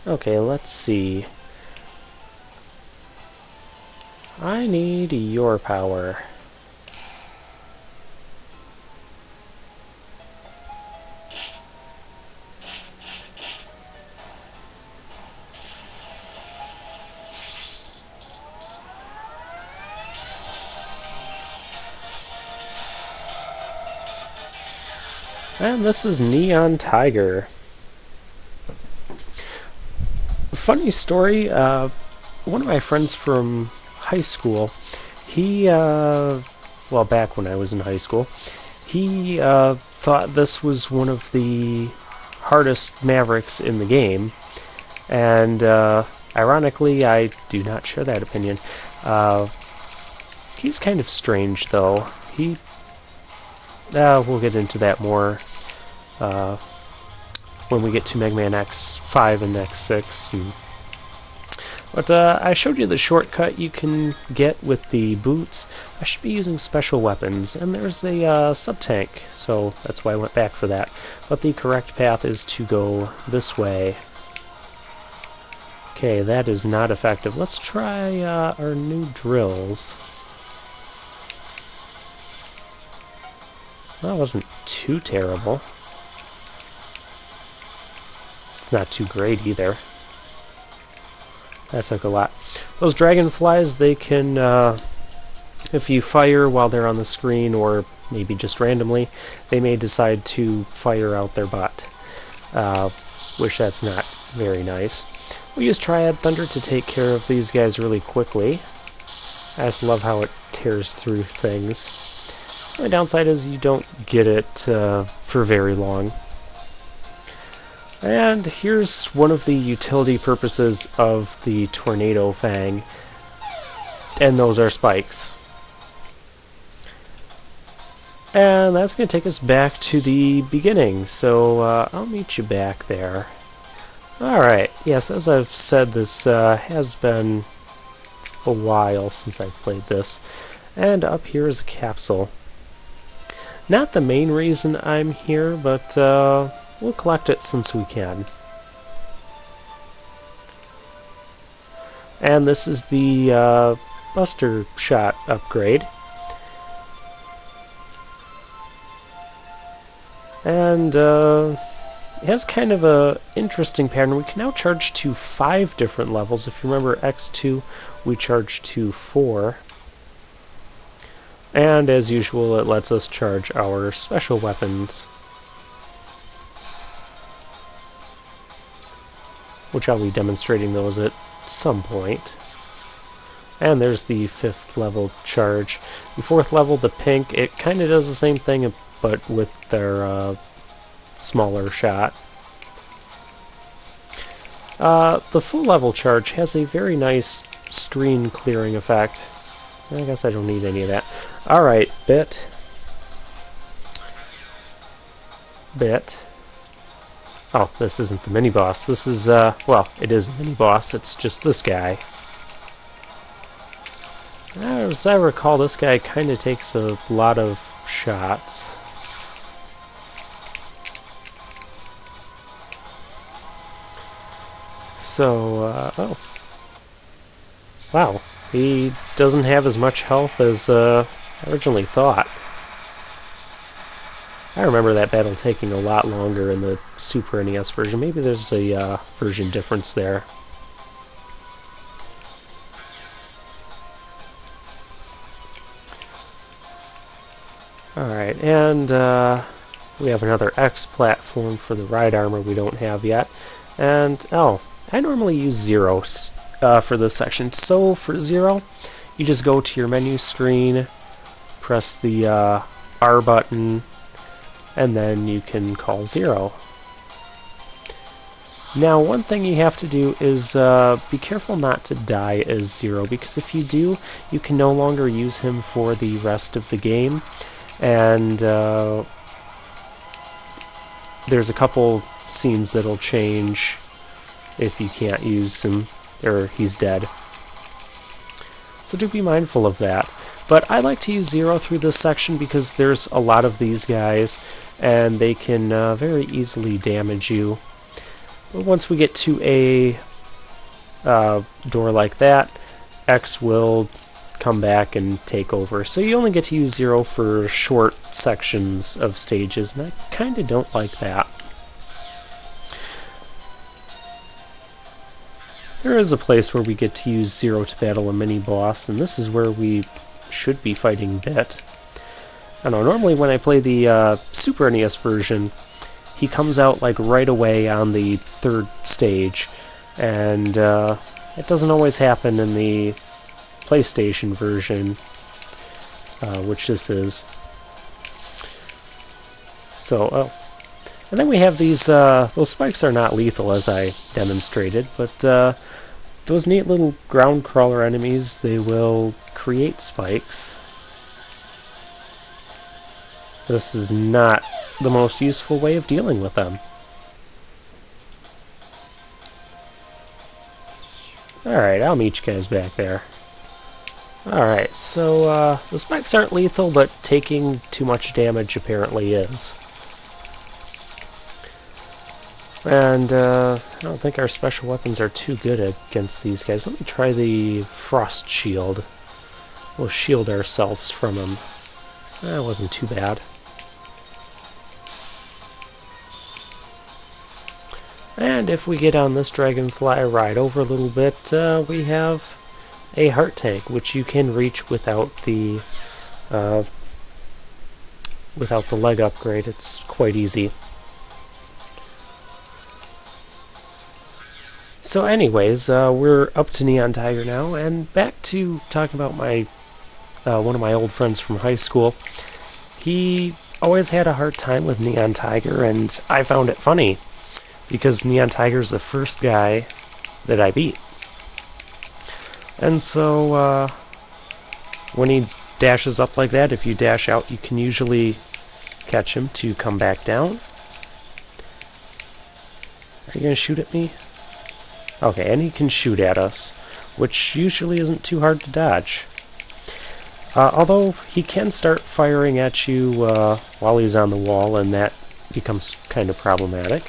Okay, let's see. I need your power. And this is Neon Tiger. Funny story, one of my friends from high school, well, back when I was in high school, he thought this was one of the hardest Mavericks in the game, and ironically, I do not share that opinion. He's kind of strange, though. We'll get into that more uh, when we get to Mega Man X5 and X6. But I showed you the shortcut you can get with the boots. I should be using special weapons, and there's a sub-tank, so that's why I went back for that. But the correct path is to go this way. Okay, that is not effective. Let's try our new drills. That wasn't too terrible. It's not too great either. That took a lot. Those dragonflies, they can, if you fire while they're on the screen, or maybe just randomly, they may decide to fire out their butt. Which that's not very nice. We use Triad Thunder to take care of these guys really quickly. I just love how it tears through things. The downside is you don't get it for very long. And here's one of the utility purposes of the Tornado Fang, and those are spikes. And that's going to take us back to the beginning, so I'll meet you back there. Alright, yes, as I've said, this has been a while since I've played this. And up here is a capsule. Not the main reason I'm here, but we'll collect it since we can. And this is the Buster Shot upgrade. And it has kind of a interesting pattern. We can now charge to 5 different levels. If you remember X2, we charged to 4. And as usual, it lets us charge our special weapons, which I'll be demonstrating those at some point. And there's the 5th level charge. The 4th level, the pink, it kind of does the same thing, but with their smaller shot. The full level charge has a very nice screen clearing effect. I guess I don't need any of that. Alright, Bit. Oh, this isn't the mini-boss. This is, well, it is a mini-boss. It's just this guy. As I recall, this guy kind of takes a lot of shots. So, oh. Wow. He doesn't have as much health as I originally thought. I remember that battle taking a lot longer in the Super NES version. Maybe there's a version difference there. Alright, and we have another X platform for the ride armor we don't have yet. And, oh, I normally use 0 for this section. So for 0, you just go to your menu screen, press the R button, and then you can call 0. Now, one thing you have to do is be careful not to die as 0, because if you do, you can no longer use him for the rest of the game. And there's a couple scenes that'll change if you can't use him, or he's dead. So do be mindful of that. But I like to use 0 through this section because there's a lot of these guys, and they can very easily damage you. once we get to a door like that, X will come back and take over. So you only get to use 0 for short sections of stages, and I kind of don't like that. There is a place where we get to use 0 to battle a mini-boss, and this is where we should be fighting Bit. I don't know, normally when I play the Super NES version, he comes out like right away on the 3rd stage, and it doesn't always happen in the PlayStation version, which this is. So, and then we have these, those spikes are not lethal as I demonstrated, but those neat little ground crawler enemies, they will create spikes. This is not the most useful way of dealing with them. Alright, I'll meet you guys back there. Alright, so the spikes aren't lethal, but taking too much damage apparently is. And I don't think our special weapons are too good against these guys. Let me try the Frost Shield. We'll shield ourselves from them. That wasn't too bad. And if we get on this Dragonfly ride over a little bit, we have a heart tank, which you can reach without the leg upgrade. It's quite easy. So anyways, we're up to Neon Tiger now, and back to talking about my one of my old friends from high school. He always had a hard time with Neon Tiger, and I found it funny, because Neon Tiger's the first guy that I beat. And so, when he dashes up like that, if you dash out, you can usually catch him to come back down. Are you going to shoot at me? Okay, and he can shoot at us, which usually isn't too hard to dodge. Although he can start firing at you while he's on the wall, and that becomes kind of problematic.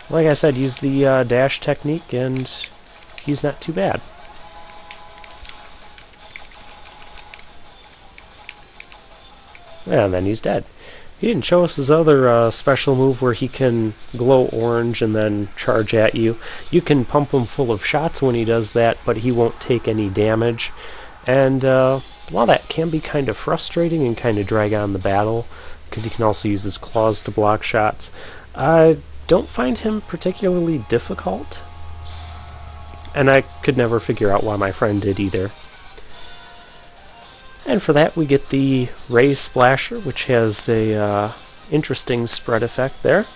Like I said, use the dash technique, and he's not too bad. And then he's dead. He didn't show us his other special move where he can glow orange and then charge at you. You can pump him full of shots when he does that, but he won't take any damage. And while that can be kind of frustrating and kind of drag on the battle, because he can also use his claws to block shots, I don't find him particularly difficult. And I could never figure out why my friend did either. And for that we get the Ray Splasher, which has a interesting spread effect there.